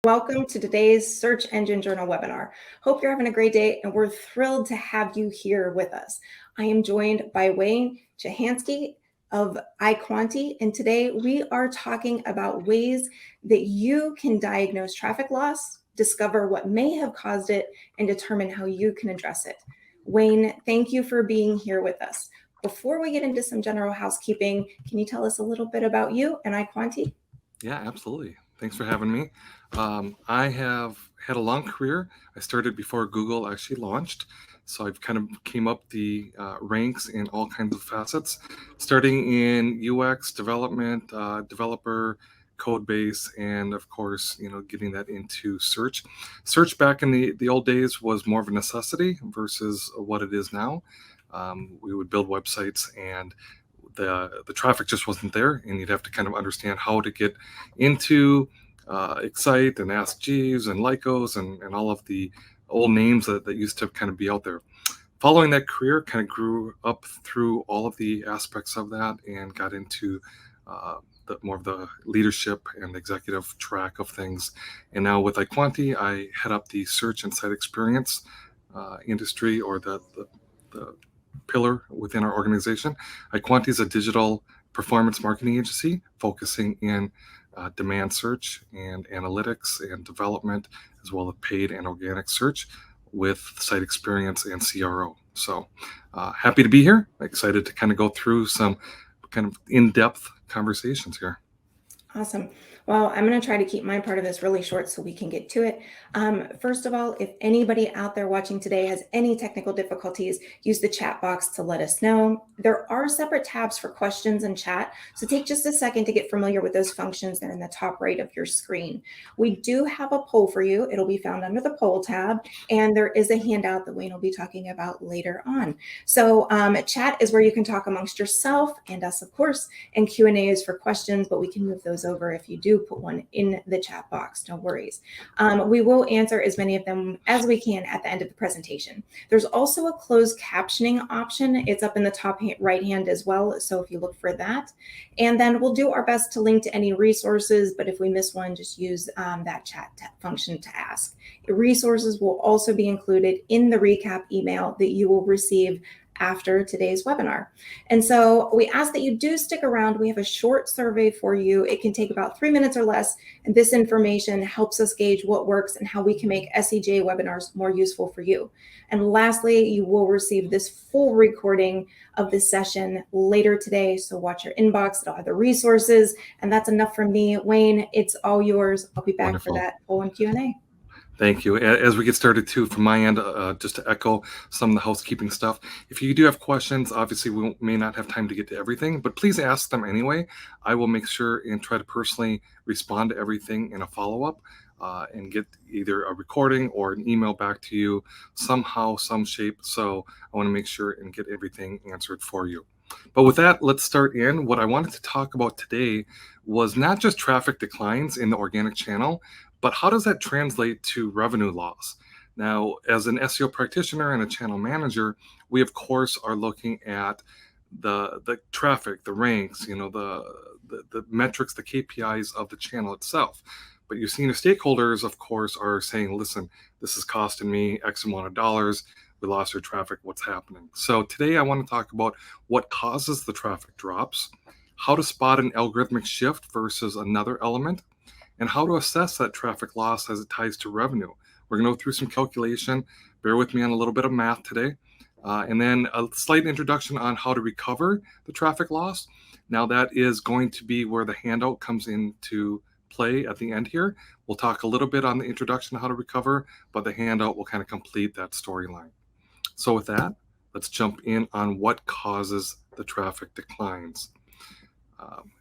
Welcome to today's Search Engine Journal webinar. Hope you're having a great day, and we're thrilled to have you here with us. I am joined by Wayne Jahansky of iQuanti, and today we are talking about ways that you can diagnose traffic loss, discover what may have caused it, and determine how you can address it. Wayne, thank you for being here with us. Before we get into some general housekeeping, can you tell us a little bit about you and iQuanti? Yeah, absolutely. Thanks for having me. I have had a long career. I started before Google actually launched. So I've kind of came up the ranks in all kinds of facets, starting in UX development, developer, code base, and of course, getting that into search. Search back in the old days was more of a necessity versus what it is now. We would build websites and the traffic just wasn't there, and you'd have to kind of understand how to get into Excite and Ask Jeeves and Lycos and all of the old names that used to kind of be out there. Following that career, kind of grew up through all of the aspects of that and got into more of the leadership and executive track of things. And now with iQuanti, I head up the search and site experience industry, or the pillar within our organization. iQuanti is a digital performance marketing agency focusing in demand search and analytics and development, as well as paid and organic search with site experience and CRO. So happy to be here. Excited to kind of go through some kind of in-depth conversations here. Awesome. Well, I'm going to try to keep my part of this really short so we can get to it. First of all, if anybody out there watching today has any technical difficulties, use the chat box to let us know. There are separate tabs for questions and chat, so take just a second to get familiar with those functions. They're in the top right of your screen. We do have a poll for you. It'll be found under the poll tab, and there is a handout that Wayne will be talking about later on. So chat is where you can talk amongst yourself and us, of course, and Q&A is for questions, but we can move those over if you do put one in the chat box. No worries. We will answer as many of them as we can at the end of the presentation. There's also a closed captioning option. It's up in the top right hand as well, so if you look for that. And then we'll do our best to link to any resources, but if we miss one, just use that chat function to ask. Resources will also be included in the recap email that you will receive after today's webinar. And so we ask that you do stick around. We have a short survey for you. It can take about 3 minutes or less, and this information helps us gauge what works and how we can make SEJ webinars more useful for you. And lastly, you will receive this full recording of this session later today, so watch your inbox. It'll have the resources, and that's enough from me. Wayne, it's all yours. I'll be back Wonderful. for that poll and Q&A. Thank you. As we get started too, from my end, just to echo some of the housekeeping stuff, if you do have questions, obviously we may not have time to get to everything, but please ask them anyway. I will make sure and try to personally respond to everything in a follow-up and get either a recording or an email back to you somehow, some shape. So I want to make sure and get everything answered for you. But with that, let's start in. What I wanted to talk about today was not just traffic declines in the organic channel, but how does that translate to revenue loss? Now, as an SEO practitioner and a channel manager, we of course are looking at the traffic, the ranks, the metrics, the KPIs of the channel itself. But your senior stakeholders, of course, are saying, listen, this is costing me X amount of dollars. We lost our traffic. What's happening? So today I want to talk about what causes the traffic drops, how to spot an algorithmic shift versus another element, and how to assess that traffic loss as it ties to revenue. We're going to go through some calculation. Bear with me on a little bit of math today. And then a slight introduction on how to recover the traffic loss. Now that is going to be where the handout comes into play at the end here. We'll talk a little bit on the introduction, how to recover, but the handout will kind of complete that storyline. So with that, let's jump in on what causes the traffic declines.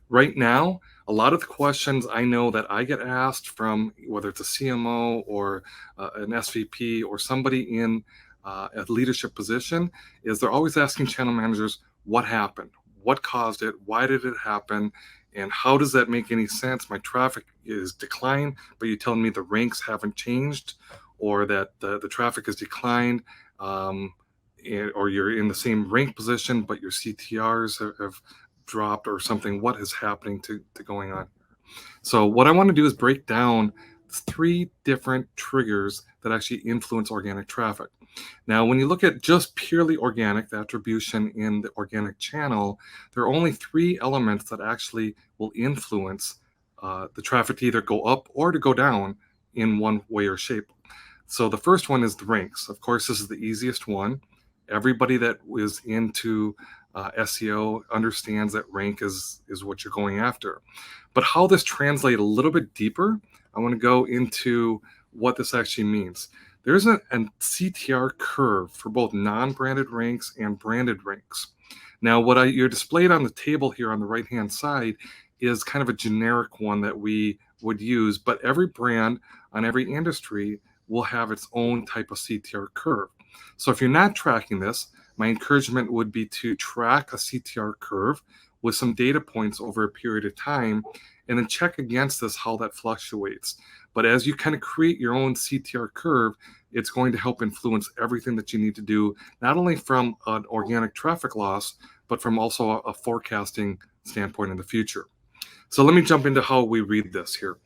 Right now, a lot of the questions I know that I get asked from whether it's a CMO or an SVP or somebody in a leadership position is they're always asking channel managers, what happened? What caused it? Why did it happen? And how does that make any sense? My traffic is declined, but you're telling me the ranks haven't changed, or that the traffic has declined, or you're in the same rank position, but your CTRs have dropped or something. What is happening to going on? So what I want to do is break down three different triggers that actually influence organic traffic. Now, when you look at just purely organic, the attribution in the organic channel, there are only three elements that actually will influence the traffic to either go up or to go down in one way or shape. So the first one is the ranks. Of course, this is the easiest one. Everybody that is into SEO understands that rank is what you're going after. But how this translates a little bit deeper, I want to go into what this actually means. There's a CTR curve for both non-branded ranks and branded ranks. Now, you're displayed on the table here on the right-hand side is kind of a generic one that we would use, but every brand on every industry will have its own type of CTR curve. So if you're not tracking this, my encouragement would be to track a CTR curve with some data points over a period of time, and then check against this how that fluctuates. But as you kind of create your own CTR curve, it's going to help influence everything that you need to do, not only from an organic traffic loss, but from also a forecasting standpoint in the future. So let me jump into how we read this here.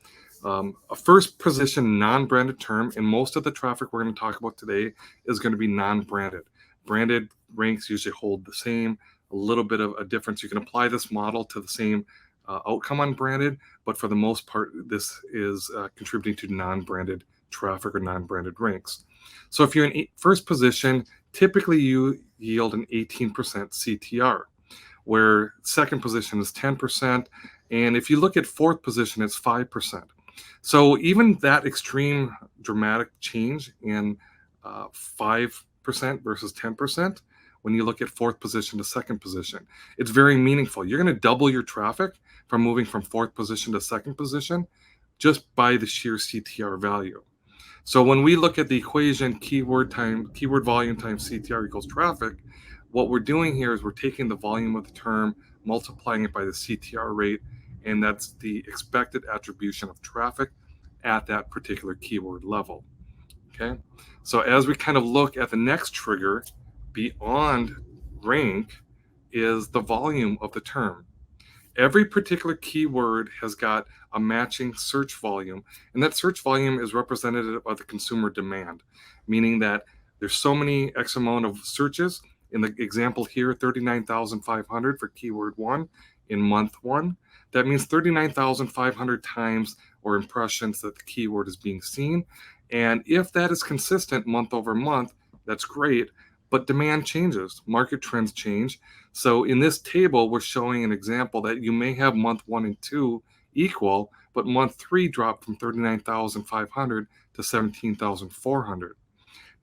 A first position non-branded term, and most of the traffic we're going to talk about today is going to be non-branded. Branded ranks usually hold the same, a little bit of a difference. You can apply this model to the same outcome on branded, but for the most part, this is contributing to non-branded traffic or non-branded ranks. So if you're in first position, typically you yield an 18% CTR, where second position is 10%, and if you look at fourth position, it's 5%. So even that extreme dramatic change in 5% versus 10%, when you look at fourth position to second position, it's very meaningful. You're going to double your traffic from moving from fourth position to second position just by the sheer CTR value. So when we look at the equation keyword volume times CTR equals traffic, what we're doing here is we're taking the volume of the term, multiplying it by the CTR rate, and that's the expected attribution of traffic at that particular keyword level. Okay, so as we kind of look at the next trigger beyond rank is the volume of the term. Every particular keyword has got a matching search volume, and that search volume is representative of the consumer demand, meaning that there's so many X amount of searches. In the example here, 39,500 for keyword 1 in month 1. That means 39,500 times or impressions that the keyword is being seen. And if that is consistent month over month, that's great, but demand changes, market trends change. So in this table, we're showing an example that you may have month 1 and 2 equal, but month 3 dropped from 39,500 to 17,400.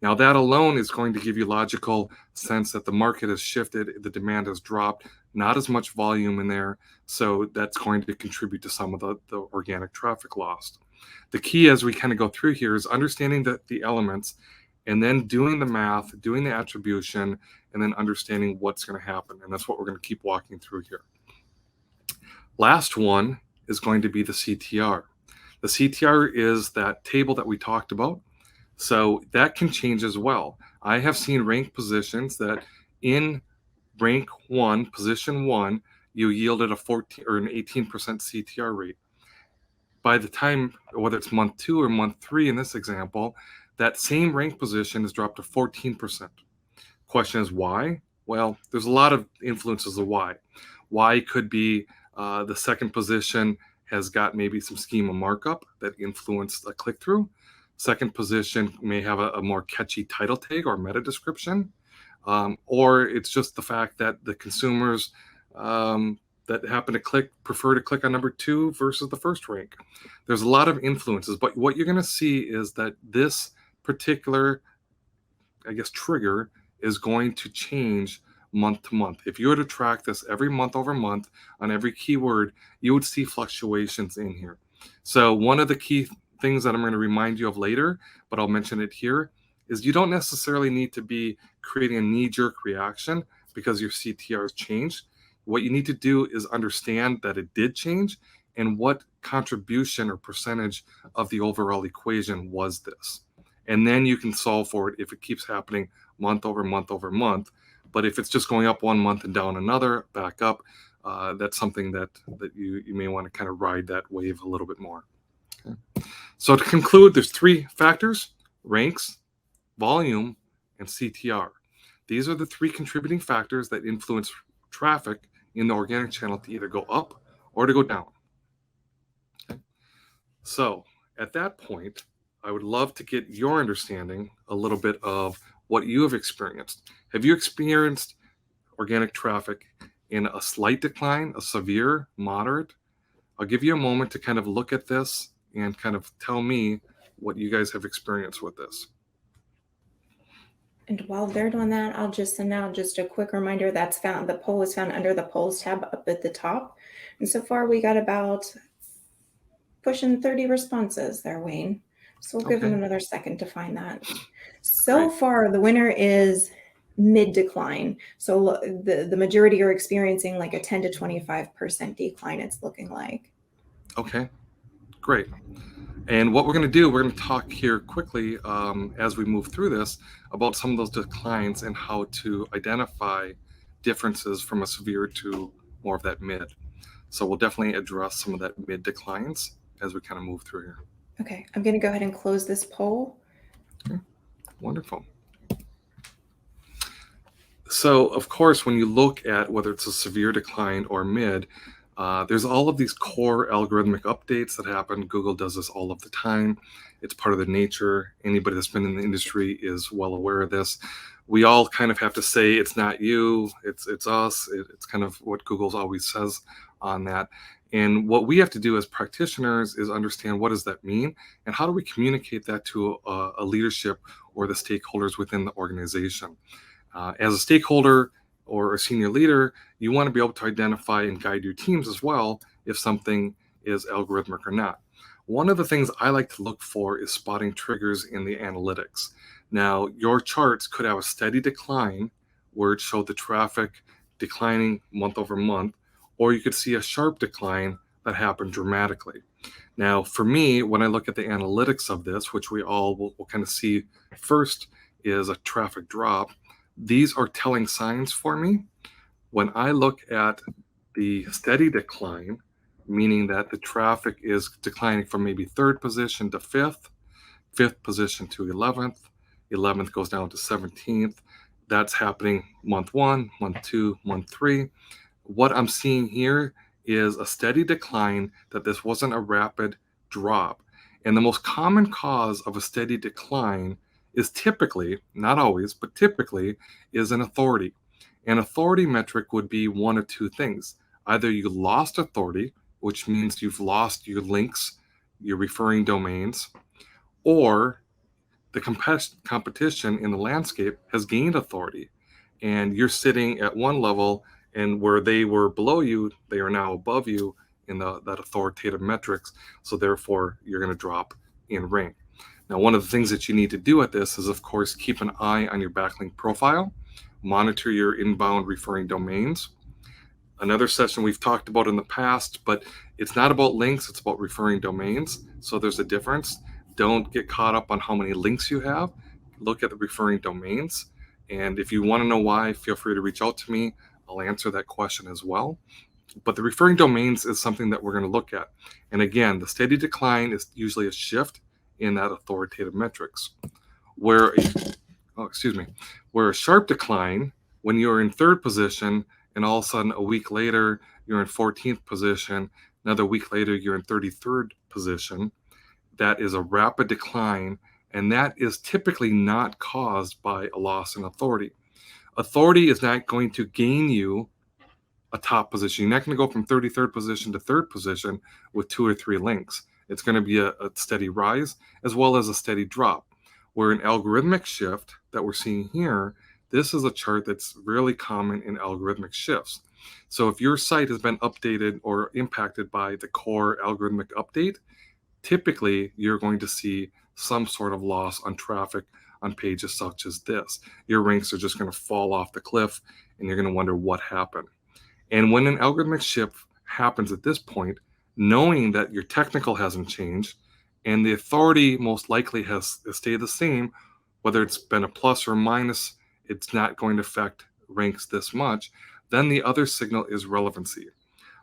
Now that alone is going to give you logical sense that the market has shifted, the demand has dropped, not as much volume in there, so that's going to contribute to some of the organic traffic lost. The key as we kind of go through here is understanding the elements, and then doing the math, doing the attribution, and then understanding what's going to happen. And that's what we're going to keep walking through here. Last one is going to be the CTR. The CTR is that table that we talked about. So that can change as well. I have seen rank positions that in rank 1, position 1, you yielded a 14 or an 18% CTR rate. By the time, whether it's month 2 or month 3 in this example, that same rank position has dropped to 14%. Question is why? Well, there's a lot of influences of why. Why could be the second position has got maybe some schema markup that influenced a click-through. Second position may have a more catchy title tag or meta description, or it's just the fact that the consumers that happen to prefer to click on number 2 versus the first rank. There's a lot of influences, but what you're going to see is that this particular, trigger is going to change month to month. If you were to track this every month over month on every keyword, you would see fluctuations in here. So one of the key things that I'm going to remind you of later, but I'll mention it here, is you don't necessarily need to be creating a knee-jerk reaction because your CTR has changed. What you need to do is understand that it did change and what contribution or percentage of the overall equation was this. And then you can solve for it if it keeps happening month over month over month. But if it's just going up one month and down another, back up, that's something that you may want to kind of ride that wave a little bit more. Okay. So to conclude, there's three factors: ranks, volume, and CTR. These are the three contributing factors that influence traffic in the organic channel to either go up or to go down. Okay. So at that point, I would love to get your understanding a little bit of what you have experienced. Have you experienced organic traffic in a slight decline, a severe, moderate? I'll give you a moment to kind of look at this and kind of tell me what you guys have experienced with this. And while they're doing that, I'll just send out just a quick reminder that's found, the poll is found under the polls tab up at the top. And so far we got about pushing 30 responses there, Wayne. So we'll give them Okay. another second to find that. So Great. far, the winner is mid decline. So the majority are experiencing like a 10 to 25% decline, it's looking like. Okay. Great. And what we're going to do, we're going to talk here quickly as we move through this about some of those declines and how to identify differences from a severe to more of that mid. So we'll definitely address some of that mid declines as we kind of move through here. Okay, I'm going to go ahead and close this poll. Okay. Wonderful. So, of course, when you look at whether it's a severe decline or mid, there's all of these core algorithmic updates that happen. Google does this all of the time. It's part of the nature. Anybody that's been in the industry is well aware of this. We all kind of have to say it's not you, it's us. It's kind of what Google's always says on that. And what we have to do as practitioners is understand what does that mean and how do we communicate that to a leadership or the stakeholders within the organization. As a stakeholder or a senior leader, you want to be able to identify and guide your teams as well if something is algorithmic or not. One of the things I like to look for is spotting triggers in the analytics. Now, your charts could have a steady decline where it showed the traffic declining month over month, or you could see a sharp decline that happened dramatically. Now, for me, when I look at the analytics of this, which we all will kind of see first is a traffic drop, these are telling signs for me. When I look at the steady decline, meaning that the traffic is declining from maybe third position to fifth, fifth position to 11th, 11th goes down to 17th. That's happening month one, month two, month three. What I'm seeing here is a steady decline, that this wasn't a rapid drop. And the most common cause of a steady decline is typically, not always, but typically is an authority. An authority metric would be one of two things. Either you lost authority, which means you've lost your links, your referring domains, or the competition in the landscape has gained authority and you're sitting at one level, and where they were below you, they are now above you in that authoritative metrics. So therefore, you're going to drop in rank. Now, one of the things that you need to do at this is, of course, keep an eye on your backlink profile, monitor your inbound referring domains. Another session we've talked about in the past, but it's not about links, it's about referring domains. So there's a difference. Don't get caught up on how many links you have. Look at the referring domains. And if you want to know why, feel free to reach out to me. I'll answer that question as well. But the referring domains is something that we're going to look at. And again, the steady decline is usually a shift in that authoritative metrics. Where a sharp decline, when you're in third position and all of a sudden a week later you're in 14th position, another week later you're in 33rd position, that is a rapid decline, and that is typically not caused by a loss in authority. Authority is not going to gain you a top position. You're not going to go from 33rd position to third position with 2 or 3 links. It's going to be a steady rise as well as a steady drop. Where an algorithmic shift that we're seeing here, this is a chart that's really common in algorithmic shifts. So if your site has been updated or impacted by the core algorithmic update, typically you're going to see some sort of loss on traffic on pages such as this. Your ranks are just going to fall off the cliff and you're going to wonder what happened. And when an algorithmic shift happens at this point, knowing that your technical hasn't changed and the authority most likely has stayed the same, whether it's been a plus or minus, it's not going to affect ranks this much, then the other signal is relevancy.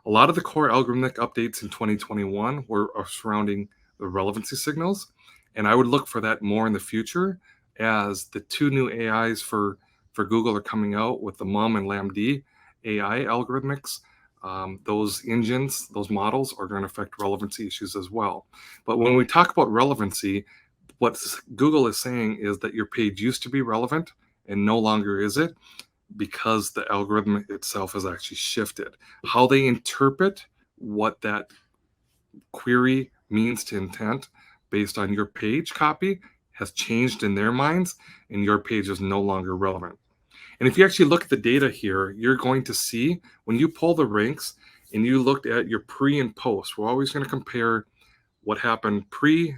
A lot of the core algorithmic updates in 2021 were surrounding the relevancy signals. And I would look for that more in the future as the two new AIs for Google are coming out with the MUM and LaMDA AI algorithmics. Those engines, those models are going to affect relevancy issues as well. But when we talk about relevancy, what Google is saying is that your page used to be relevant and no longer is it, because the algorithm itself has actually shifted. How they interpret what that query means to intent based on your page copy has changed in their minds, and your page is no longer relevant. And if you actually look at the data here, you're going to see when you pull the ranks and you looked at your pre and post, we're always going to compare what happened pre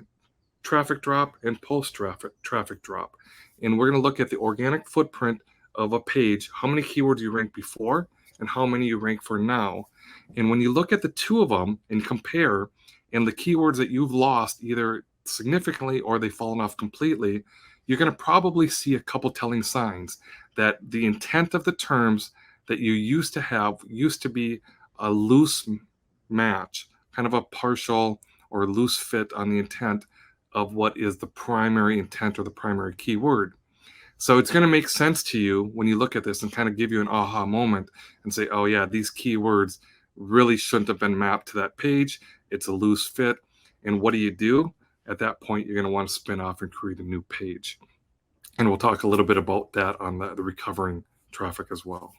traffic drop and post traffic drop. And we're going to look at the organic footprint of a page, how many keywords you ranked before and how many you rank for now. And when you look at the two of them and compare, and the keywords that you've lost either significantly or they've fallen off completely, you're going to probably see a couple telling signs that the intent of the terms that you used to have used to be a loose match, kind of a partial or loose fit on the intent of what is the primary intent or the primary keyword. So it's going to make sense to you when you look at this and kind of give you an aha moment and say, oh yeah, these keywords really shouldn't have been mapped to that page. It's a loose fit. And what do? At that point, you're going to want to spin off and create a new page. And we'll talk a little bit about that on the recovering traffic as well.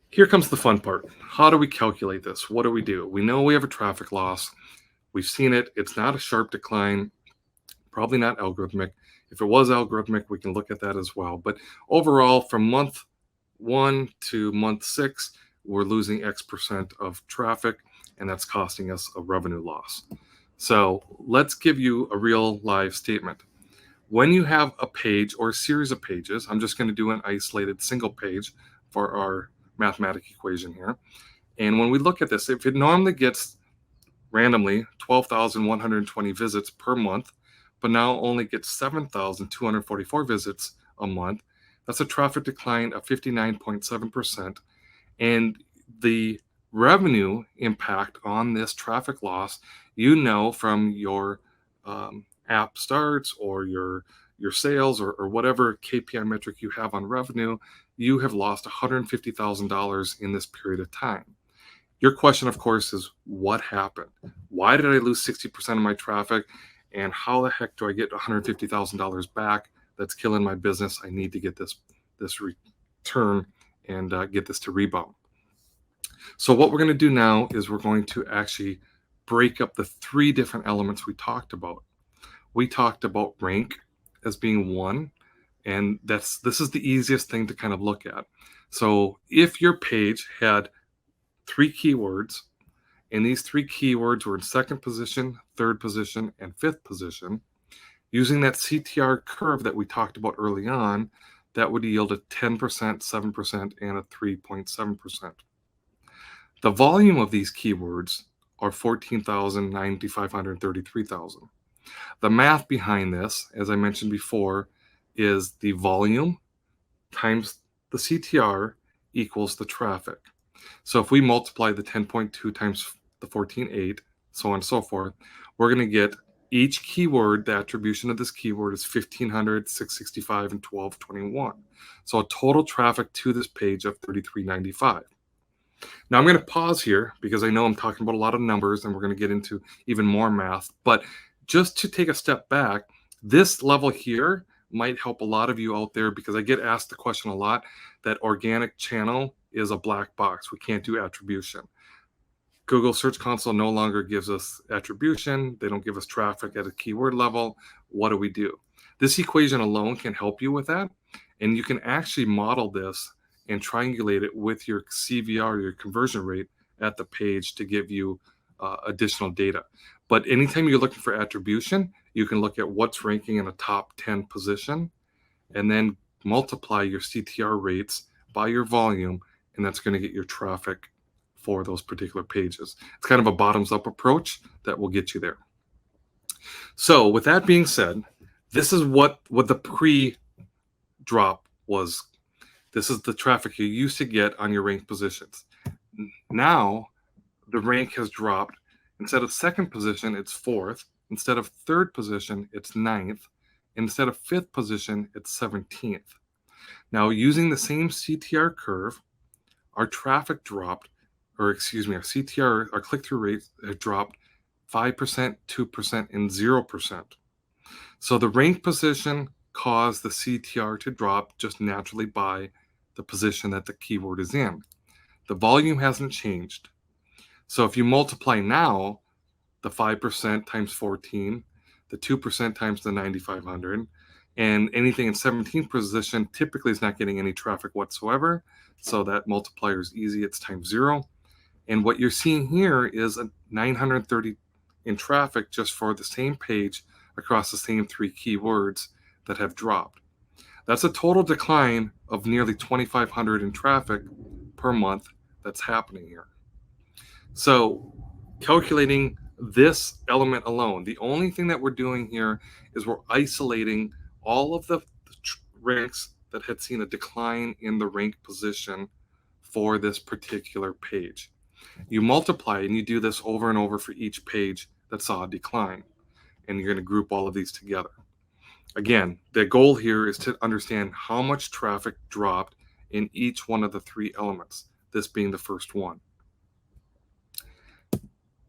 Here comes the fun part. How do we calculate this? What do? We know we have a traffic loss. We've seen it. It's not a sharp decline, probably not algorithmic. If it was algorithmic, we can look at that as well. But overall, from month 1 to month 6, we're losing X percent of traffic, and that's costing us a revenue loss. So let's give you a real live statement. When you have a page or a series of pages, I'm just going to do an isolated single page for our mathematic equation here. And when we look at this, if it normally gets randomly 12,120 visits per month, but now only gets 7,244 visits a month, that's a traffic decline of 59.7%. And the revenue impact on this traffic loss, you know, from your app starts or your sales or whatever KPI metric you have on revenue, you have lost $150,000 in this period of time. Your question, of course, is what happened? Why did I lose 60% of my traffic? And how the heck do I get $150,000 back? That's killing my business. I need to get this return and get this to rebound. So what we're going to do now is we're going to actually break up the 3 different elements we talked about. We talked about rank as being one, and this is the easiest thing to kind of look at. So if your page had 3 keywords, and these 3 keywords were in 2nd position, 3rd position, and 5th position, using that CTR curve that we talked about early on, that would yield a 10%, 7%, and a 3.7%. The volume of these keywords are 14,000, 9,500, 33,000. The math behind this, as I mentioned before, is the volume times the CTR equals the traffic. So if we multiply the 10.2 times the 14.8, so on and so forth, we're going to get each keyword, the attribution of this keyword is 1,500, 665, and 1221. So a total traffic to this page of 3,395. Now I'm going to pause here because I know I'm talking about a lot of numbers and we're going to get into even more math. But just to take a step back, this level here might help a lot of you out there, because I get asked the question a lot that organic channel is a black box. We can't do attribution. Google Search Console no longer gives us attribution. They don't give us traffic at a keyword level. What do? This equation alone can help you with that. And you can actually model this and triangulate it with your CVR, your conversion rate at the page, to give you additional data. But anytime you're looking for attribution, you can look at what's ranking in a top 10 position and then multiply your CTR rates by your volume, and that's going to get your traffic for those particular pages. It's kind of a bottoms-up approach that will get you there. So with that being said, this is what the pre-drop was. This is the traffic you used to get on your ranked positions. Now the rank has dropped, Instead of second position, it's fourth. Instead of third position, it's ninth. Instead of fifth position, it's 17th. Now, using the same CTR curve, our traffic dropped, or excuse me, our CTR, our click-through rate had dropped 5%, 2%, and 0%. So the rank position caused the CTR to drop just naturally by the position that the keyword is in. The volume hasn't changed. So if you multiply now the 5% times 14, the 2% times the 9,500, and anything in 17th position typically is not getting any traffic whatsoever. So that multiplier is easy, it's times 0. And what you're seeing here is a 930 in traffic just for the same page across the same 3 keywords that have dropped. That's a total decline of nearly 2,500 in traffic per month that's happening here. So calculating this element alone, the only thing that we're doing here is we're isolating all of the ranks that had seen a decline in the rank position for this particular page. You multiply and you do this over and over for each page that saw a decline, and you're going to group all of these together. Again, the goal here is to understand how much traffic dropped in each one of the 3 elements, this being the first one.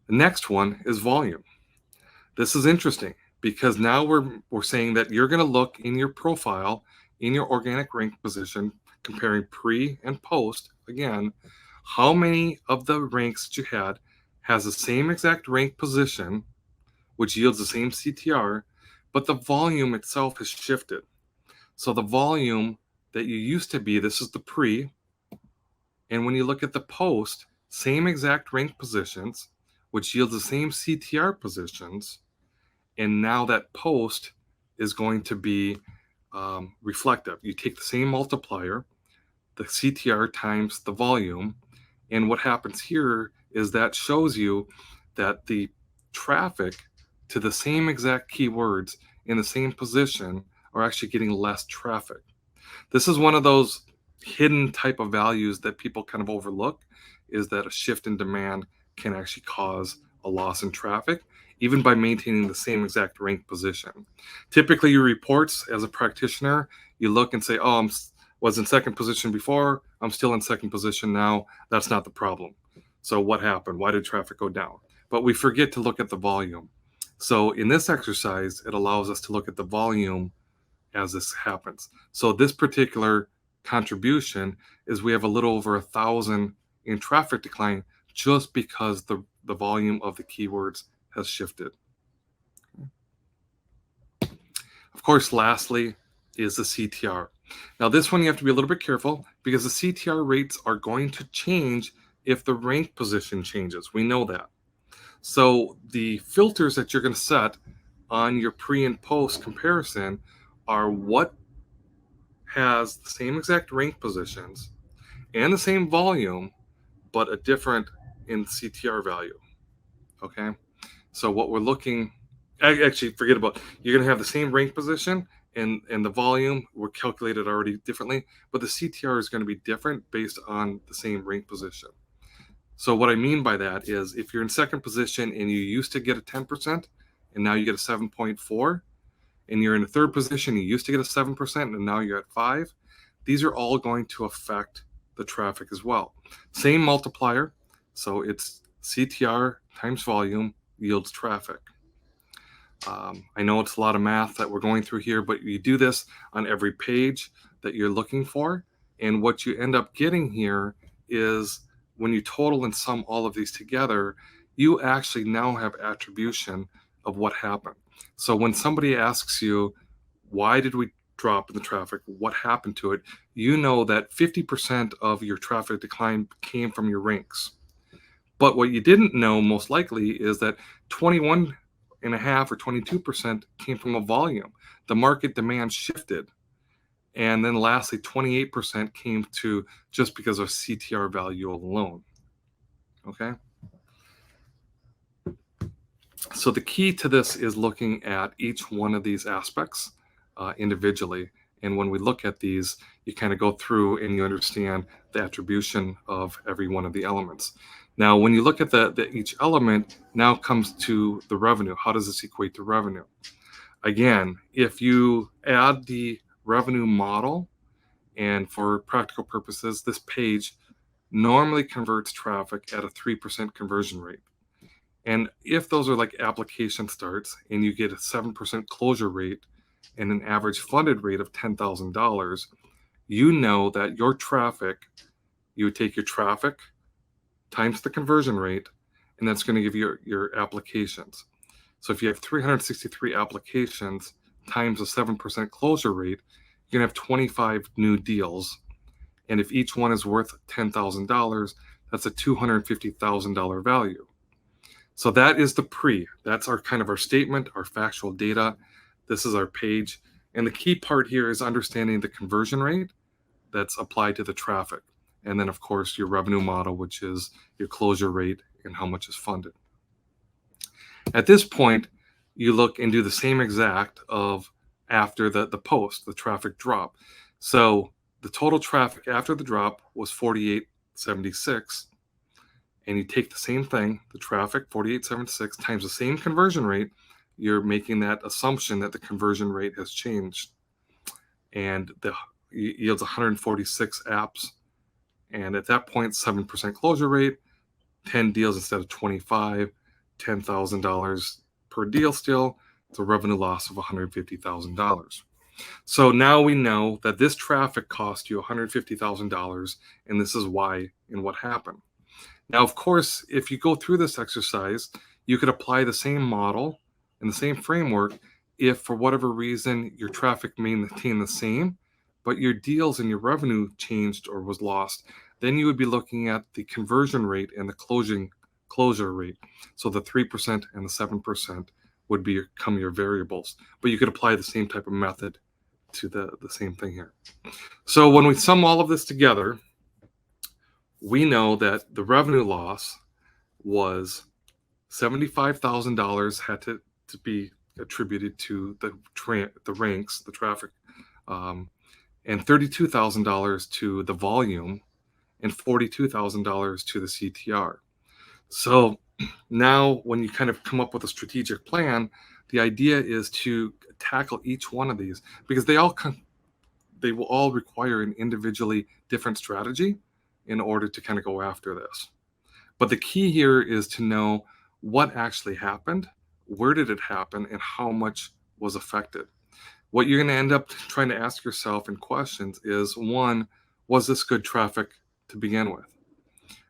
The next one is volume. This is interesting because now we're saying that you're going to look in your profile, in your organic rank position, comparing pre and post, again, how many of the ranks that you had has the same exact rank position, which yields the same CTR, but the volume itself has shifted. So the volume that you used to be, this is the pre, and when you look at the post, same exact rank positions, which yields the same CTR positions, and now that post is going to be reflective. You take the same multiplier, the CTR times the volume, and what happens here is that shows you that the traffic to the same exact keywords in the same position are actually getting less traffic. This is one of those hidden type of values that people kind of overlook, is that a shift in demand can actually cause a loss in traffic, even by maintaining the same exact rank position. Typically, your reports as a practitioner, you look and say, oh, I was in second position before, I'm still in second position now. That's not the problem. So what happened? Why did traffic go down? But we forget to look at the volume. So in this exercise, it allows us to look at the volume as this happens. So this particular contribution is we have a little over 1,000 in traffic decline just because the volume of the keywords has shifted. Of course, lastly is the CTR. Now this one you have to be a little bit careful because the CTR rates are going to change if the rank position changes. We know that. So the filters that you're going to set on your pre and post comparison are what has the same exact rank positions and the same volume, but a different in CTR value. Okay. So what we're looking, actually forget about, you're going to have the same rank position and the volume were calculated already differently, but the CTR is going to be different based on the same rank position. So what I mean by that is if you're in second position and you used to get a 10% and now you get a 7.4, and you're in a third position, you used to get a 7% and now you're at 5, these are all going to affect the traffic as well. Same multiplier, so it's CTR times volume yields traffic. I know it's a lot of math that we're going through here, but you do this on every page that you're looking for, and what you end up getting here is when you total and sum all of these together, you actually now have attribution of what happened. So when somebody asks you, why did we drop in the traffic? What happened to it? You know that 50% of your traffic decline came from your ranks. But what you didn't know most likely is that 21.5 or 22% came from a volume. The market demand shifted. And then lastly, 28% came to just because of CTR value alone. Okay. So the key to this is looking at each one of these aspects individually. And when we look at these, you kind of go through and you understand the attribution of every one of the elements. Now, when you look at each element, now comes to the revenue. How does this equate to revenue? Again, if you add the revenue model, and for practical purposes, this page normally converts traffic at a 3% conversion rate. And if those are like application starts and you get a 7% closure rate and an average funded rate of $10,000, you know that your traffic, you would take your traffic times the conversion rate, and that's going to give you your applications. So if you have 363 applications times a 7% closure rate, you're going to have 25 new deals. And if each one is worth $10,000, that's a $250,000 value. So that is the pre. That's our kind of our statement, our factual data. This is our page. And the key part here is understanding the conversion rate that's applied to the traffic. And then, of course, your revenue model, which is your closure rate and how much is funded. At this point, you look and do the same exact of after the post, the traffic drop. So the total traffic after the drop was 4876. And you take the same thing, the traffic, 4876, times the same conversion rate, you're making that assumption that the conversion rate has changed. And the yields 146 apps. And at that point, 7% closure rate, 10 deals instead of 25, $10,000 per deal still. It's a revenue loss of $150,000. So now we know that this traffic cost you $150,000, and this is why and what happened. Now, of course, if you go through this exercise, you could apply the same model and the same framework if for whatever reason your traffic maintained the same, but your deals and your revenue changed or was lost. Then you would be looking at the conversion rate and the closure rate. So the 3% and the 7% would become your variables. But you could apply the same type of method to the same thing here. So when we sum all of this together, we know that the revenue loss was $75,000 had to be attributed to the ranks, the traffic, and $32,000 to the volume, and $42,000 to the CTR. So now when you kind of come up with a strategic plan, the idea is to tackle each one of these because they will all require an individually different strategy in order to kind of go after this. But the key here is to know what actually happened, where did it happen, and how much was affected. What you're going to end up trying to ask yourself in questions is, one, was this good traffic to begin with?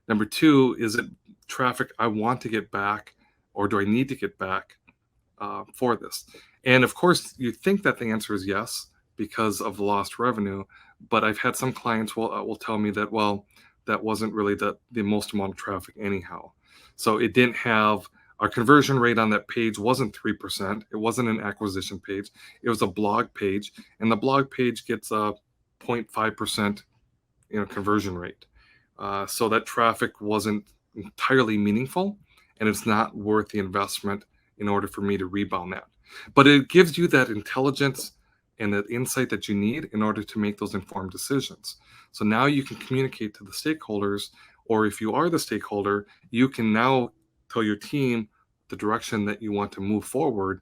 Number two, is it traffic I want to get back, or do I need to get back for this? And of course, you think that the answer is yes because of the lost revenue, but I've had some clients will tell me that, well, that wasn't really the most amount of traffic anyhow. So it didn't have, our conversion rate on that page wasn't 3%. It wasn't an acquisition page. It was a blog page, and the blog page gets a 0.5% conversion rate. So that traffic wasn't entirely meaningful, and it's not worth the investment in order for me to rebound that. But it gives you that intelligence and that insight that you need in order to make those informed decisions. So now you can communicate to the stakeholders, or if you are the stakeholder, you can now tell your team the direction that you want to move forward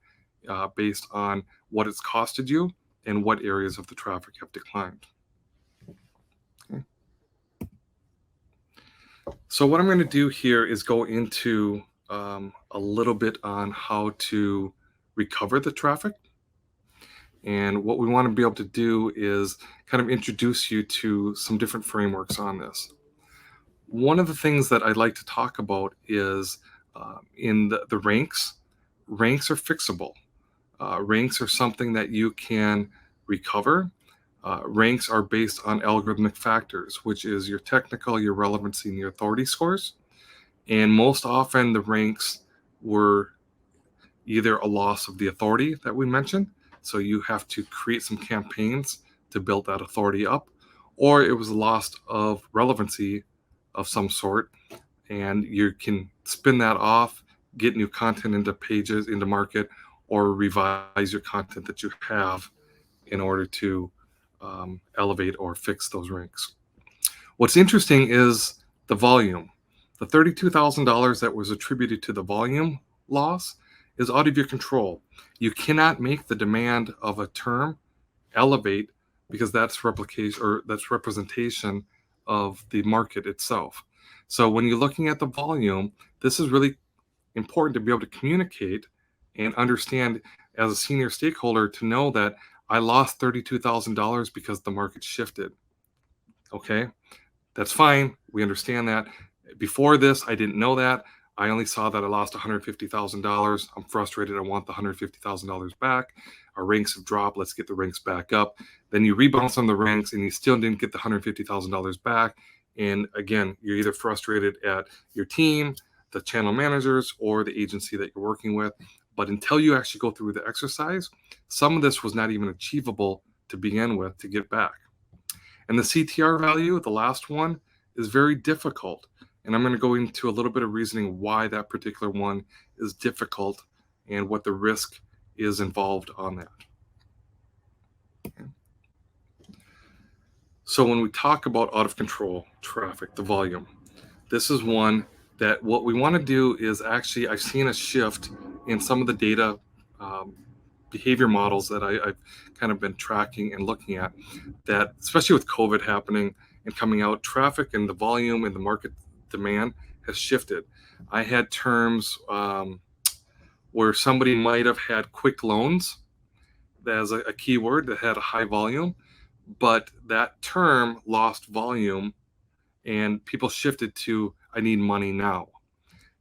based on what it's costed you and what areas of the traffic have declined. Okay. So what I'm going to do here is go into a little bit on how to recover the traffic. And what we want to be able to do is kind of introduce you to some different frameworks on this. One of the things that I'd like to talk about is in the ranks. Ranks are fixable. Ranks are something that you can recover. Ranks are based on algorithmic factors, which is your technical, your relevancy, and your authority scores. And most often the ranks were either a loss of the authority that we mentioned, so you have to create some campaigns to build that authority up, or it was a loss of relevancy of some sort, and you can spin that off, get new content into pages, into market, or revise your content that you have in order to elevate or fix those ranks. What's interesting is the volume. The $32,000 that was attributed to the volume loss is out of your control. You cannot make the demand of a term elevate because that's replication or that's representation of the market itself. So when you're looking at the volume, this is really important to be able to communicate and understand as a senior stakeholder to know that I lost $32,000 because the market shifted. Okay, that's fine. We understand that. Before this, I didn't know that. I only saw that I lost $150,000. I'm frustrated. I want the $150,000 back. Our ranks have dropped. Let's get the ranks back up. Then you rebound on the ranks and you still didn't get the $150,000 back. And again, you're either frustrated at your team, the channel managers, or the agency that you're working with. But until you actually go through the exercise, some of this was not even achievable to begin with to get back. And the CTR value, the last one, is very difficult. And I'm going to go into a little bit of reasoning why that particular one is difficult and what the risk is involved on that. Okay. So when we talk about out of control traffic, the volume, this is one that what we want to do is actually, I've seen a shift in some of the data behavior models that I've kind of been tracking and looking at, that especially with COVID happening and coming out, traffic and the volume and the market demand has shifted. I had terms where somebody might have had quick loans as a keyword that had a high volume, but that term lost volume and people shifted to I need money now.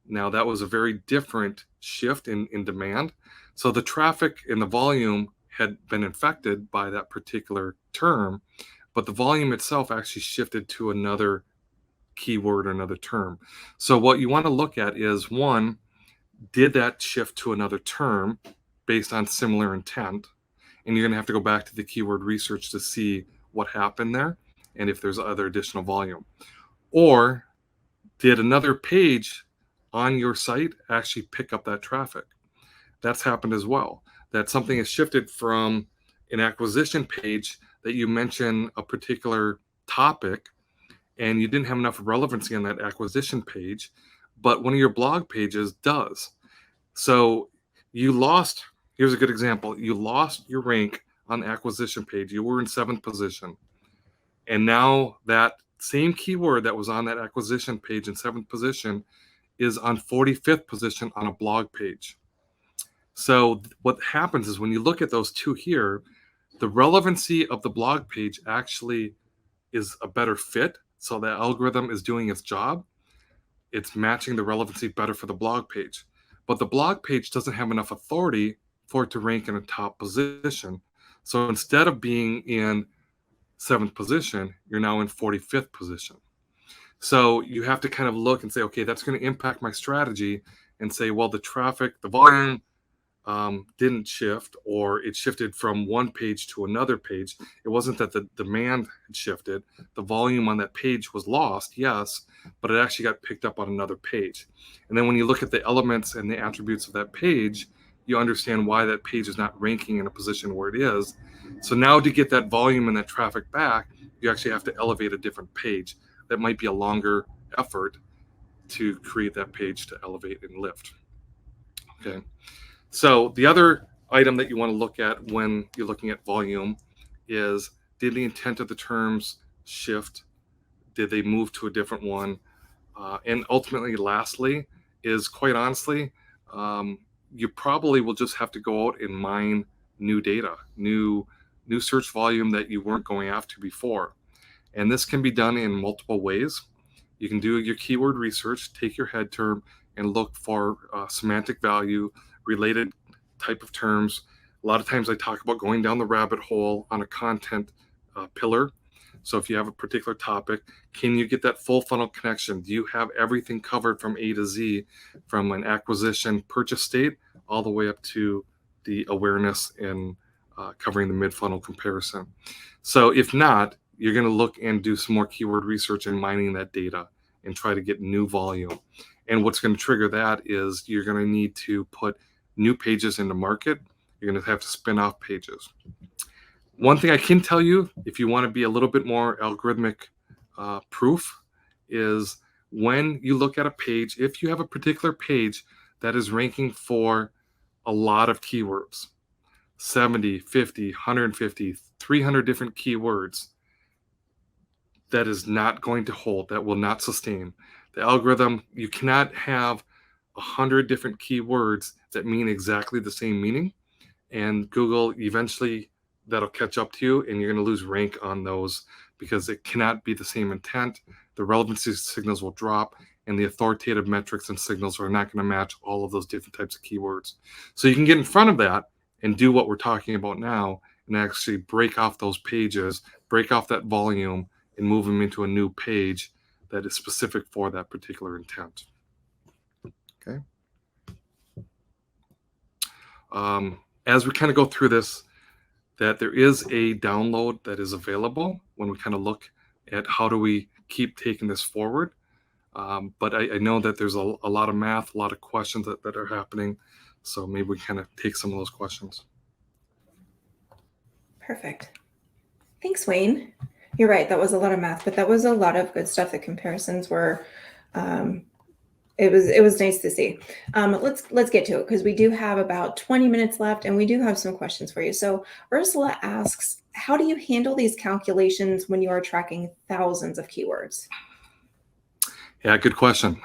Now that was a very different shift in demand. So the traffic and the volume had been affected by that particular term, but the volume itself actually shifted to another keyword or another term. So what you want to look at is, one, did that shift to another term based on similar intent? And you're going to have to go back to the keyword research to see what happened there and if there's other additional volume. Or did another page on your site actually pick up that traffic? That's happened as well. That something has shifted from an acquisition page that you mention a particular topic and you didn't have enough relevancy on that acquisition page, but one of your blog pages does. So you lost, here's a good example. You lost your rank on the acquisition page. You were in 7th position. And now that same keyword that was on that acquisition page in 7th position is on 45th position on a blog page. So what happens is when you look at those two here, the relevancy of the blog page actually is a better fit. So the algorithm is doing its job. It's matching the relevancy better for the blog page. But the blog page doesn't have enough authority for it to rank in a top position. So instead of being in 7th position, you're now in 45th position. So you have to kind of look and say, okay, that's going to impact my strategy, and say, well, the traffic, the volume didn't shift, or it shifted from one page to another page. It wasn't that the demand had shifted. The volume on that page was lost, yes, but it actually got picked up on another page. And then when you look at the elements and the attributes of that page, you understand why that page is not ranking in a position where it is. So now to get that volume and that traffic back, you actually have to elevate a different page. That might be a longer effort to create that page to elevate and lift. Okay. So the other item that you want to look at when you're looking at volume is, did the intent of the terms shift? Did they move to a different one? And ultimately, lastly, is quite honestly, you probably will just have to go out and mine new data, new search volume that you weren't going after before. And this can be done in multiple ways. You can do your keyword research, take your head term, and look for semantic value, related type of terms. A lot of times I talk about going down the rabbit hole on a content pillar. So if you have a particular topic, can you get that full funnel connection? Do you have everything covered from A to Z, from an acquisition purchase state all the way up to the awareness and covering the mid-funnel comparison? So if not, you're going to look and do some more keyword research and mining that data and try to get new volume. And what's going to trigger that is you're going to need to put new pages into market. You're going to have to spin off pages. One thing I can tell you, if you want to be a little bit more algorithmic proof, is when you look at a page, if you have a particular page that is ranking for a lot of keywords, 70, 50, 150, 300 different keywords, that is not going to hold, that will not sustain. The algorithm, you cannot have 100 different keywords that mean exactly the same meaning. And Google eventually that'll catch up to you and you're going to lose rank on those because it cannot be the same intent. The relevancy signals will drop and the authoritative metrics and signals are not going to match all of those different types of keywords. So you can get in front of that and do what we're talking about now and actually break off those pages, break off that volume and move them into a new page that is specific for that particular intent. Okay. As we kind of go through this, that there is a download that is available when we kind of look at how do we keep taking this forward. But I know that there's a lot of math, a lot of questions that are happening. So maybe we kind of take some of those questions. Perfect. Thanks, Wayne. You're right. That was a lot of math, but that was a lot of good stuff. The comparisons were, it was nice to see. Let's get to it because we do have about 20 minutes left and we do have some questions for you. So Ursula asks, how do you handle these calculations when you are tracking thousands of keywords? Yeah, good question.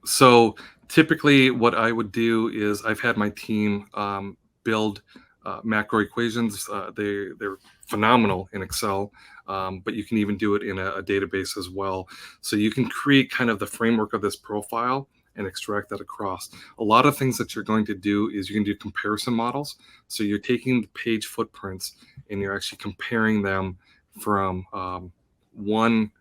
So typically what I would do is I've had my team build macro equations. They're phenomenal in Excel, but you can even do it in a database as well. So you can create kind of the framework of this profile and extract that across. A lot of things that you're going to do is you can do comparison models. So you're taking the page footprints and you're actually comparing them from one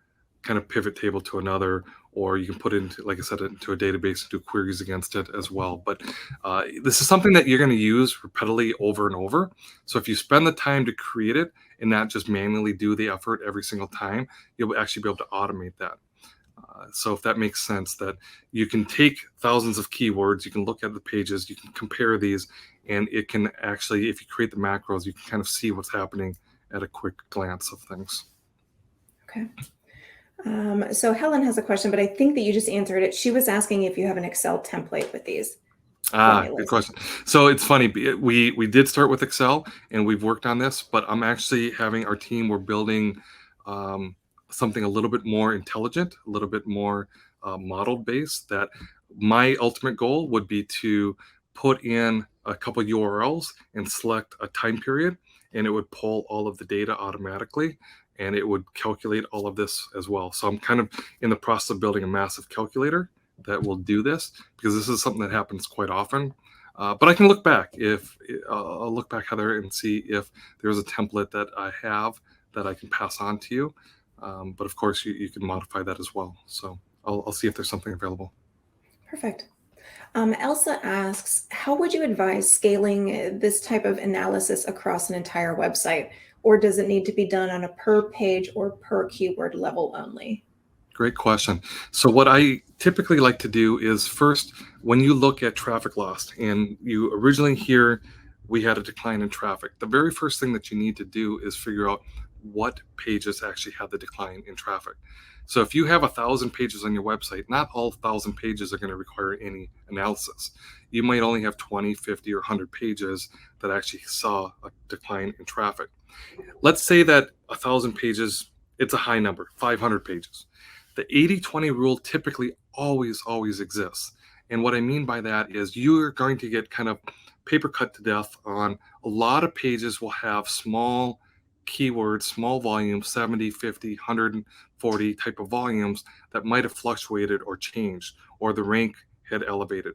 kind of pivot table to another, or you can put it into, like I said, into a database and do queries against it as well. But this is something that you're going to use repeatedly over and over. So if you spend the time to create it and not just manually do the effort every single time, you'll actually be able to automate that. So if that makes sense, that you can take thousands of keywords, you can look at the pages, you can compare these, and it can actually, if you create the macros, you can kind of see what's happening at a quick glance of things. Okay. So Helen has a question, but I think that you just answered it. She was asking if you have an Excel template with these. Good question. So it's funny. We did start with Excel and we've worked on this, but I'm actually having our team, we're building something a little bit more intelligent, a little bit more modeled based. That my ultimate goal would be to put in a couple URLs and select a time period, and it would pull all of the data automatically. And it would calculate all of this as well. So I'm kind of in the process of building a massive calculator that will do this because this is something that happens quite often. But I can look back I'll look back, Heather, and see if there's a template that I have that I can pass on to you. But of course, you can modify that as well. So I'll see if there's something available. Perfect. Elsa asks, how would you advise scaling this type of analysis across an entire website? Or does it need to be done on a per page or per keyword level only? Great question. So what I typically like to do is first, when you look at traffic loss and you originally hear we had a decline in traffic, the very first thing that you need to do is figure out what pages actually had the decline in traffic. So if you have 1,000 pages on your website, not all 1,000 pages are going to require any analysis. You might only have 20, 50, or 100 pages that actually saw a decline in traffic. Let's say that 1,000 pages, it's a high number, 500 pages. The 80-20 rule typically always exists. And what I mean by that is you're going to get kind of paper cut to death on a lot of pages will have small keywords, small volumes, 70, 50, 140 type of volumes that might have fluctuated or changed, or the rank had elevated.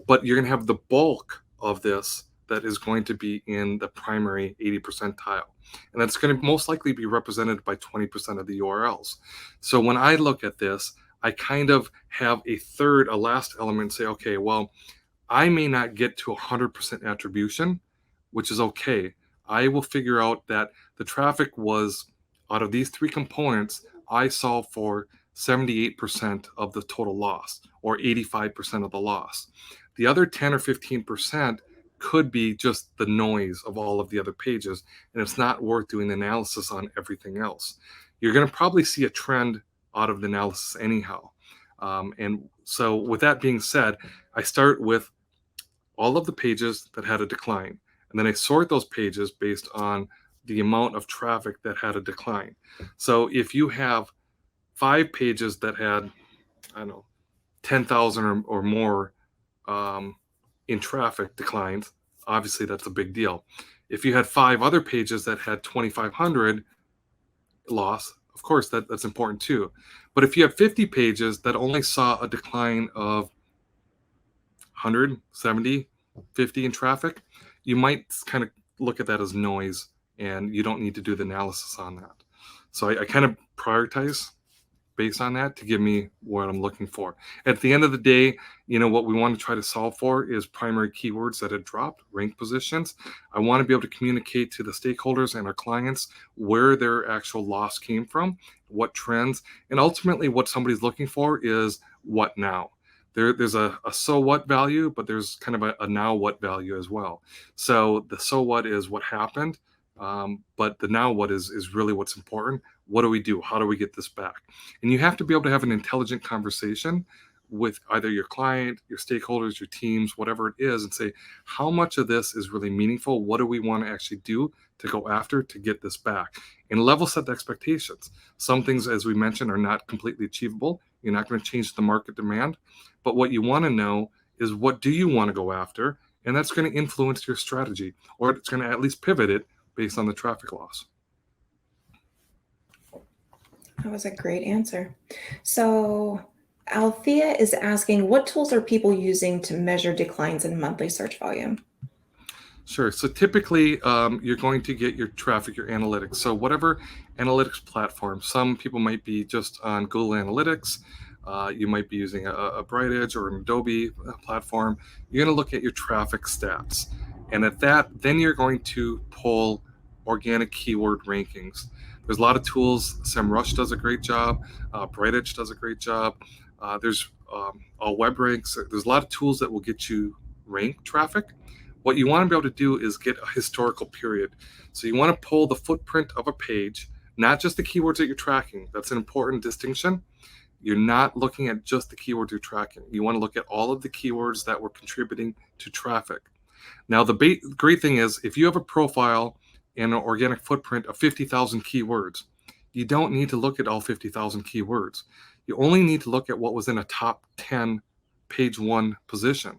But you're going to have the bulk of this that is going to be in the primary 80 percentile. And that's going to most likely be represented by 20% of the URLs. So when I look at this, I kind of have a last element, say, okay, well, I may not get to 100% attribution, which is okay. I will figure out that the traffic was, out of these three components, I solve for 78% of the total loss, or 85% of the loss. The other 10 or 15% could be just the noise of all of the other pages, and it's not worth doing the analysis on everything else. You're going to probably see a trend out of the analysis anyhow. And so with that being said, I start with all of the pages that had a decline. And then I sort those pages based on the amount of traffic that had a decline. So if you have 5 pages that had, I don't know, 10,000 or more um, in traffic declines, obviously that's a big deal. If you had 5 other pages that had 2,500 loss, of course that's important too. But if you have 50 pages that only saw a decline of 100, 70, 50 in traffic, you might kind of look at that as noise and you don't need to do the analysis on that. So I kind of prioritize based on that to give me what I'm looking for. At the end of the day, what we want to try to solve for is primary keywords that had dropped, rank positions. I want to be able to communicate to the stakeholders and our clients where their actual loss came from, what trends, and ultimately what somebody's looking for is what now. There's a so what value, but there's kind of a now what value as well. So the so what is what happened, but the now what is really what's important. What do we do? How do we get this back? And you have to be able to have an intelligent conversation with either your client, your stakeholders, your teams, whatever it is, and say, how much of this is really meaningful? What do we want to actually do to go after to get this back? And level set the expectations. Some things, as we mentioned, are not completely achievable. You're not going to change the market demand. But what you want to know is what do you want to go after? And that's going to influence your strategy, or it's going to at least pivot it based on the traffic loss. That was a great answer. So Althea is asking, what tools are people using to measure declines in monthly search volume? Sure. So typically, you're going to get your traffic, your analytics. So whatever analytics platform, some people might be just on Google Analytics. You might be using a BrightEdge or an Adobe platform. You're going to look at your traffic stats. And at that, then you're going to pull organic keyword rankings. There's a lot of tools. SEMrush does a great job. BrightEdge does a great job. There's all web ranks. There's a lot of tools that will get you rank traffic. What you want to be able to do is get a historical period. So you want to pull the footprint of a page, not just the keywords that you're tracking. That's an important distinction. You're not looking at just the keywords you're tracking. You want to look at all of the keywords that were contributing to traffic. Now, the great thing is if you have a profile and an organic footprint of 50,000 keywords, you don't need to look at all 50,000 keywords. You only need to look at what was in a top 10 page one position,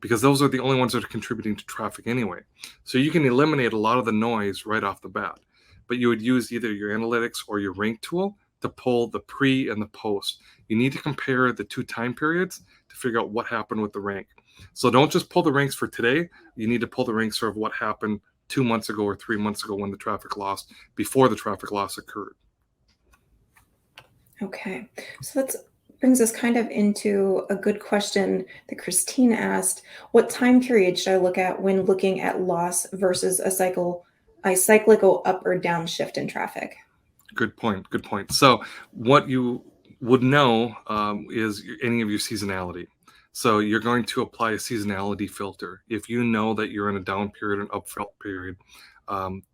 because those are the only ones that are contributing to traffic anyway. So you can eliminate a lot of the noise right off the bat. But you would use either your analytics or your rank tool to pull the pre and the post. You need to compare the 2 time periods to figure out what happened with the rank. So don't just pull the ranks for today. You need to pull the ranks of what happened 2 months ago or 3 months ago when the traffic loss, before the traffic loss occurred. Okay, so that brings us kind of into a good question that Christine asked. What time period should I look at when looking at loss versus a cyclical up or down shift in traffic? Good point. Good point. So what you would know is any of your seasonality. So you're going to apply a seasonality filter. If you know that you're in a down period, an up period,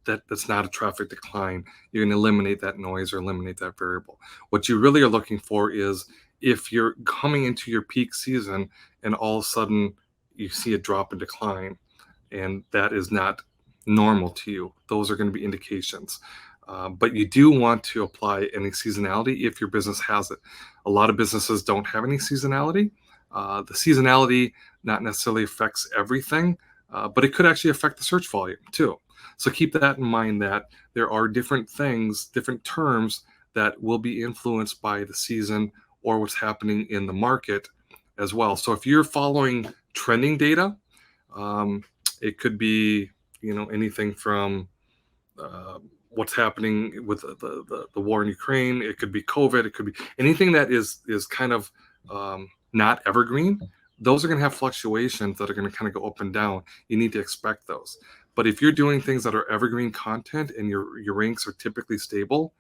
that's not a traffic decline, you're going to eliminate that noise or eliminate that variable. What you really are looking for is if you're coming into your peak season and all of a sudden you see a drop in decline, and that is not normal to you, those are going to be indications. But you do want to apply any seasonality if your business has it. A lot of businesses don't have any seasonality. The seasonality not necessarily affects everything, but it could actually affect the search volume too. So keep that in mind, that there are different things, different terms that will be influenced by the season or what's happening in the market as well. So if you're following trending data, it could be anything from what's happening with the war in Ukraine. It could be COVID. It could be anything that is kind of not evergreen. Those are going to have fluctuations that are going to kind of go up and down. You need to expect those. But if you're doing things that are evergreen content and your ranks are typically stable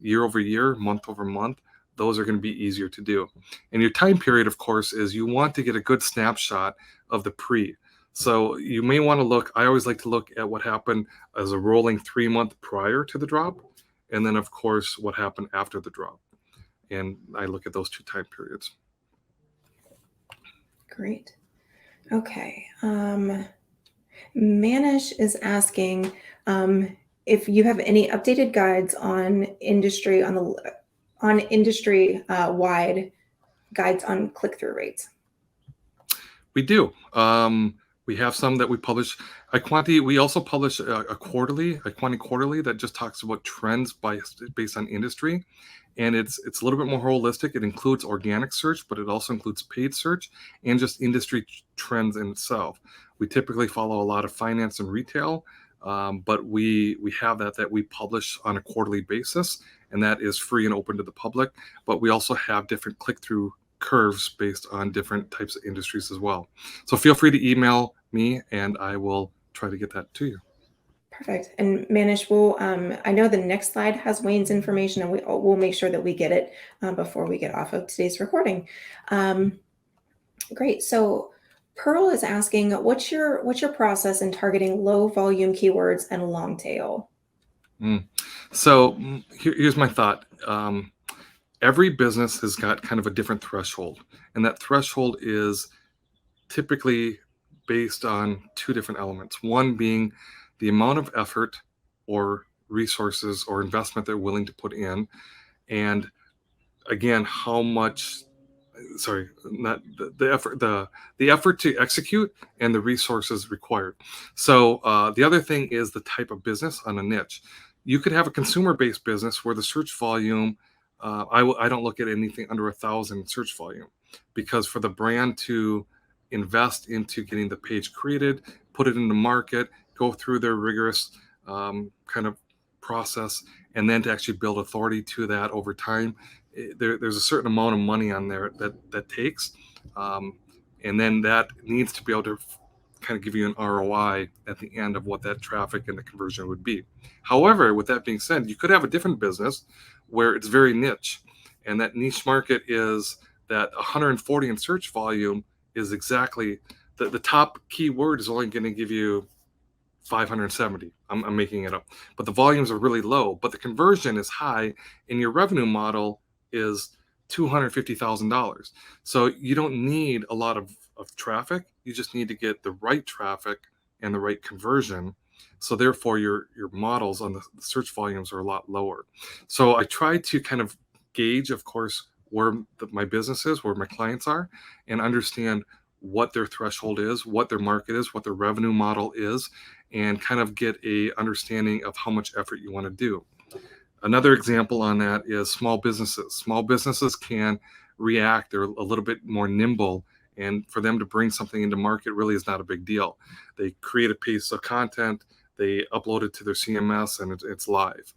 year over year, month over month, those are going to be easier to do. And your time period, of course, is you want to get a good snapshot of the pre. So you may want to look, I always like to look at what happened as a rolling 3-month prior to the drop. And then, of course, what happened after the drop. And I look at those 2 time periods. Great. Okay. Manish is asking if you have any updated guides on industry on industry wide guides on click-through rates. We do. We have some that we publish. We also publish a Quantity Quarterly that just talks about trends based on industry, and it's a little bit more holistic. It includes organic search, but it also includes paid search and just industry trends in itself. We typically follow a lot of finance and retail, but we have that we publish on a quarterly basis, and that is free and open to the public. But we also have different click-through curves based on different types of industries as well. So feel free to email me and I will try to get that to you. Perfect. And Manish, I know the next slide has Wayne's information, and we'll make sure that we get it before we get off of today's recording. Great. So Pearl is asking, what's your process in targeting low volume keywords and long tail? So here's my thought. Every business has got kind of a different threshold, and that threshold is typically based on two different elements. One being the amount of effort or resources or investment they're willing to put in, and again, how much, sorry, not the effort, the effort to execute and the resources required. So the other thing is the type of business on a niche. You could have a consumer-based business where the search volume, I don't look at anything under 1,000 search volume, because for the brand to invest into getting the page created, put it in the market, go through their rigorous kind of process, and then to actually build authority to that over time, there's a certain amount of money on there that takes, and then that needs to be able to kind of give you an ROI at the end of what that traffic and the conversion would be. However, with that being said, you could have a different business where it's very niche, and that niche market is that 140 in search volume is exactly the top keyword is only going to give you 570. I'm making it up, but the volumes are really low, but the conversion is high, and your revenue model is $250,000. So you don't need a lot of traffic. You just need to get the right traffic and the right conversion. So therefore, your models on the search volumes are a lot lower. So I try to kind of gauge, of course, where my business is, where my clients are, and understand what their threshold is, what their market is, what their revenue model is, and kind of get a understanding of how much effort you want to do. Another example on that is small businesses. Small businesses can react. They're a little bit more nimble, and for them to bring something into market really is not a big deal. They create a piece of content, they upload it to their CMS, and it's live.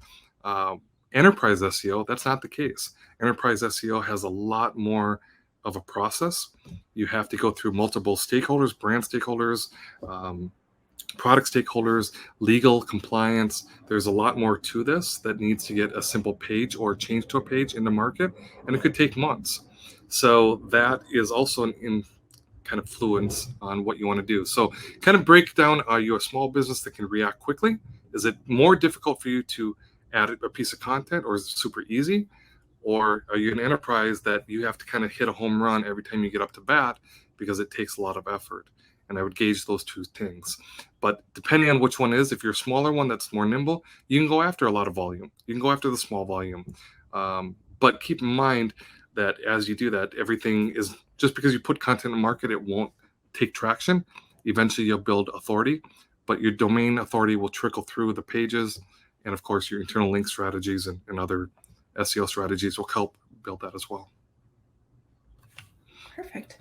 Enterprise SEO, that's not the case. Enterprise SEO has a lot more of a process. You have to go through multiple stakeholders, brand stakeholders, product stakeholders, legal compliance. There's a lot more to this that needs to get a simple page or change to a page in the market, and it could take months. So that is also an kind of influence on what you want to do. So kind of break down, are you a small business that can react quickly? Is it more difficult for you to add a piece of content, or is it super easy? Or are you an enterprise that you have to kind of hit a home run every time you get up to bat because it takes a lot of effort? And I would gauge those two things. But depending on which one is, if you're a smaller one that's more nimble, you can go after a lot of volume. You can go after the small volume. But keep in mind that as you do that, everything is, just because you put content in the market, it won't take traction. Eventually you'll build authority, but your domain authority will trickle through the pages. And of course, your internal link strategies and other SEO strategies will help build that as well. Perfect.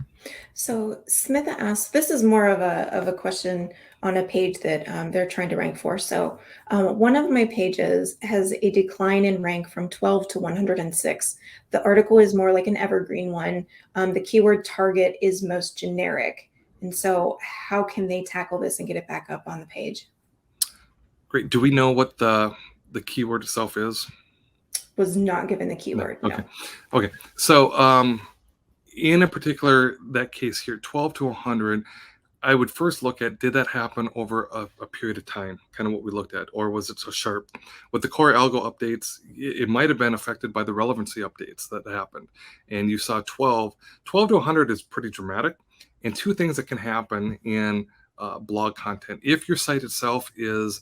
So Smitha asks, this is more of a question on a page that they're trying to rank for. So one of my pages has a decline in rank from 12 to 106. The article is more like an evergreen one. The keyword target is most generic. And so how can they tackle this and get it back up on the page? Great. Do we know what the keyword itself is? Was not given the keyword. No. Okay. No. Okay. So in a particular, that case here, 12 to 100, I would first look at, did that happen over a period of time, kind of what we looked at, or was it so sharp? With the core algo updates, it might have been affected by the relevancy updates that happened. And you saw 12 to 100 is pretty dramatic. And two things that can happen in blog content. If your site itself is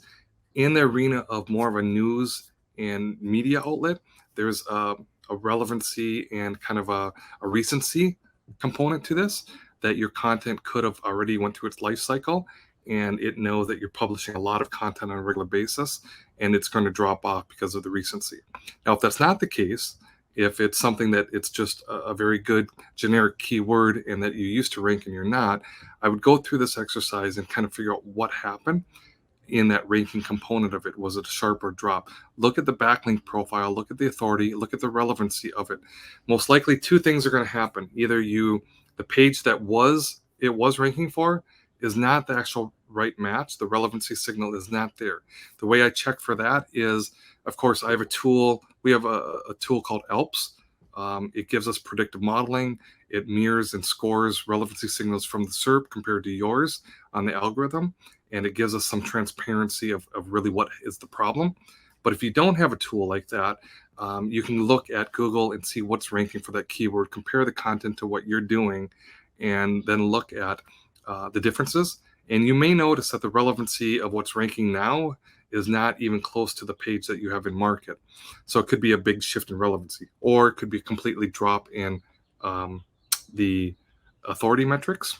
in the arena of more of a news and media outlet, there's a relevancy and kind of a recency component to this, that your content could have already went through its life cycle, and it knows that you're publishing a lot of content on a regular basis, and it's going to drop off because of the recency. Now, if that's not the case, if it's something that it's just a very good generic keyword and that you used to rank and you're not, I would go through this exercise and kind of figure out what happened in that ranking component of it. Was it a sharper drop? Look at the backlink profile, look at the authority, look at the relevancy of it. Most likely two things are going to happen. Either the page that it was ranking for is not the actual right match. The relevancy signal is not there. The way I check for that is, of course, I have a tool. We have a tool called ELPS. It gives us predictive modeling. It mirrors and scores relevancy signals from the SERP compared to yours on the algorithm. And it gives us some transparency of really what is the problem. But if you don't have a tool like that, you can look at Google and see what's ranking for that keyword, compare the content to what you're doing, and then look at the differences. And you may notice that the relevancy of what's ranking now is not even close to the page that you have in market. So it could be a big shift in relevancy, or it could be a completely drop in the authority metrics.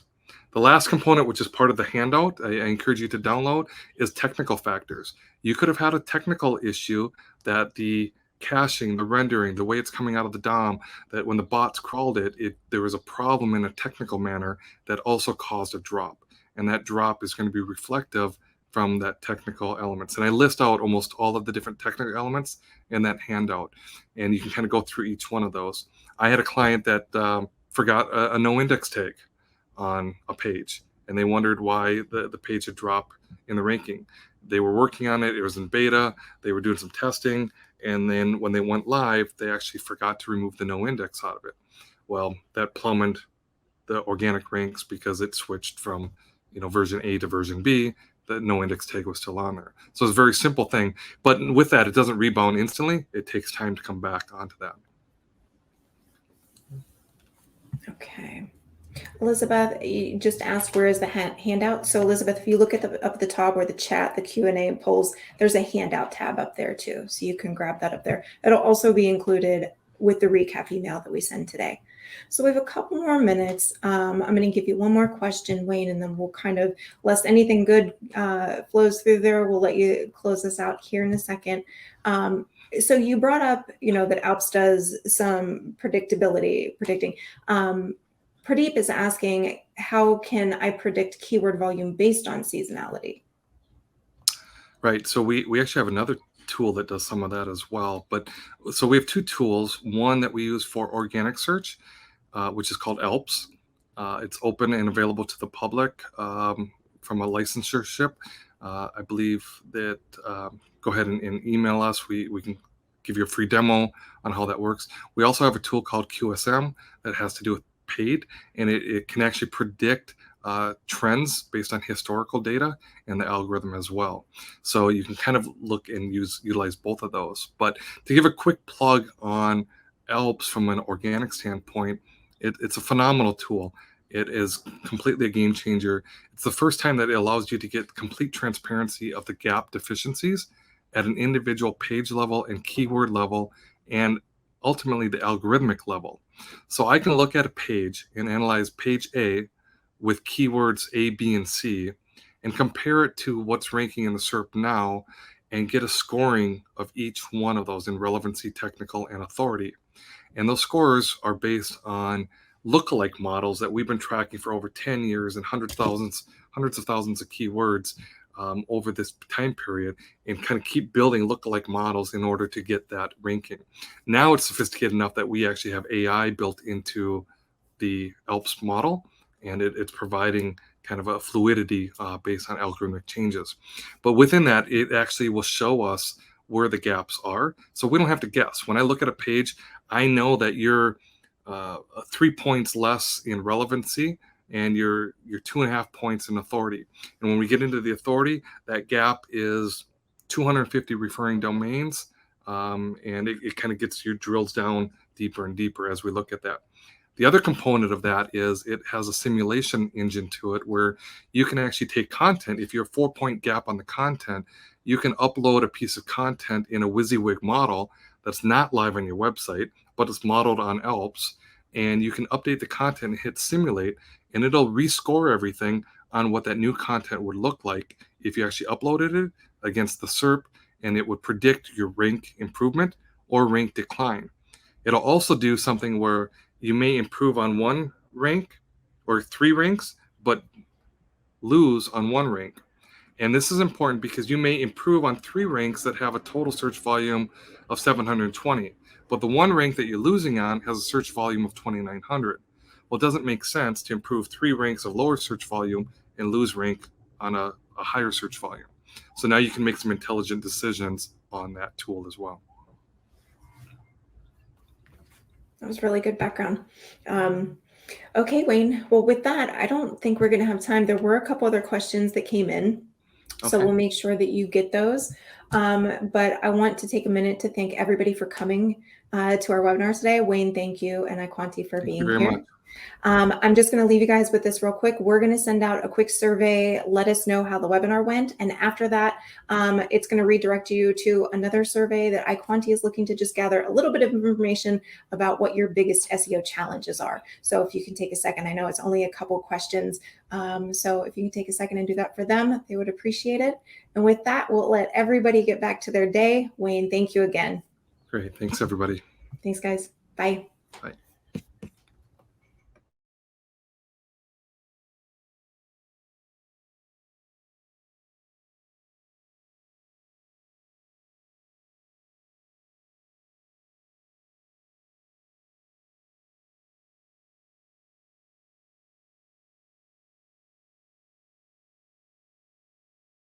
The last component, which is part of the handout, I encourage you to download, is technical factors. You could have had a technical issue that the caching, the rendering, the way it's coming out of the DOM, that when the bots crawled there was a problem in a technical manner that also caused a drop. And that drop is going to be reflective from that technical elements. And I list out almost all of the different technical elements in that handout. And you can kind of go through each one of those. I had a client that forgot a no index tag on a page, and they wondered why the page had dropped in the ranking. They were working on it. It was in beta. They were doing some testing. And then when they went live, they actually forgot to remove the no index out of it. Well, that plummeted the organic ranks because it switched from version A to version B. The no index tag was still on there. So it's a very simple thing. But with that, it doesn't rebound instantly. It takes time to come back onto that. Okay. Elizabeth, you just asked where is the handout. So Elizabeth, if you look at up at the top where the chat, the Q&A and polls, there's a handout tab up there too. So you can grab that up there. It'll also be included with the recap email that we send today. So we have a couple more minutes. I'm going to give you one more question, Wayne, and then we'll kind of, lest anything good flows through there, we'll let you close this out here in a second. So you brought up, that ALPS does some predicting. Pradeep is asking, how can I predict keyword volume based on seasonality? Right. So we actually have another tool that does some of that as well. But so we have two tools. One that we use for organic search, which is called ELPS. It's open and available to the public from a licensure. I believe that go ahead and email us. We can give you a free demo on how that works. We also have a tool called QSM that has to do with paid, and it can actually predict trends based on historical data and the algorithm as well. So you can kind of look and utilize both of those. But to give a quick plug on ELPS from an organic standpoint, it's a phenomenal tool. It is completely a game changer. It's the first time that it allows you to get complete transparency of the gap deficiencies at an individual page level and keyword level, and ultimately the algorithmic level. So I can look at a page and analyze page A with keywords A, B, and C, and compare it to what's ranking in the SERP now, and get a scoring of each one of those in relevancy, technical, and authority. And those scores are based on lookalike models that we've been tracking for over 10 years and hundreds of thousands of keywords over this time period, and kind of keep building lookalike models in order to get that ranking. Now it's sophisticated enough that we actually have AI built into the ELPS model, and it's providing kind of a fluidity based on algorithmic changes. But within that, it actually will show us where the gaps are. So we don't have to guess. When I look at a page, I know that you're 3 points less in relevancy, and you're 2.5 points in authority. And when we get into the authority, that gap is 250 referring domains, and it kind of gets you drills down deeper and deeper as we look at that. The other component of that is it has a simulation engine to it where you can actually take content. If you're a 4-point gap on the content, you can upload a piece of content in a WYSIWYG model that's not live on your website, but it's modeled on ALPS. And you can update the content and hit simulate, and it'll rescore everything on what that new content would look like if you actually uploaded it against the SERP, and it would predict your rank improvement or rank decline. It'll also do something where you may improve on one rank or 3 ranks, but lose on 1 rank. And this is important because you may improve on 3 ranks that have a total search volume of 720, but the 1 rank that you're losing on has a search volume of 2,900. Well, it doesn't make sense to improve 3 ranks of lower search volume and lose rank on a higher search volume. So now you can make some intelligent decisions on that tool as well. That was really good background. Okay, Wayne. Well, with that, I don't think we're going to have time. There were a couple other questions that came in, so Okay. we'll make sure that you get those. But I want to take a minute to thank everybody for coming to our webinar today. Wayne, thank you, and iQuanti for Thank being you very here. much. I'm just going to leave you guys with this real quick. We're going to send out a quick survey. Let us know how the webinar went. And after that, it's going to redirect you to another survey that iQuanti is looking to just gather a little bit of information about what your biggest SEO challenges are. So if you can take a second, I know it's only a couple questions. So if you can take a second and do that for them, they would appreciate it. And with that, we'll let everybody get back to their day. Wayne, thank you again. Great. Thanks, everybody. Thanks, guys. Bye. Bye.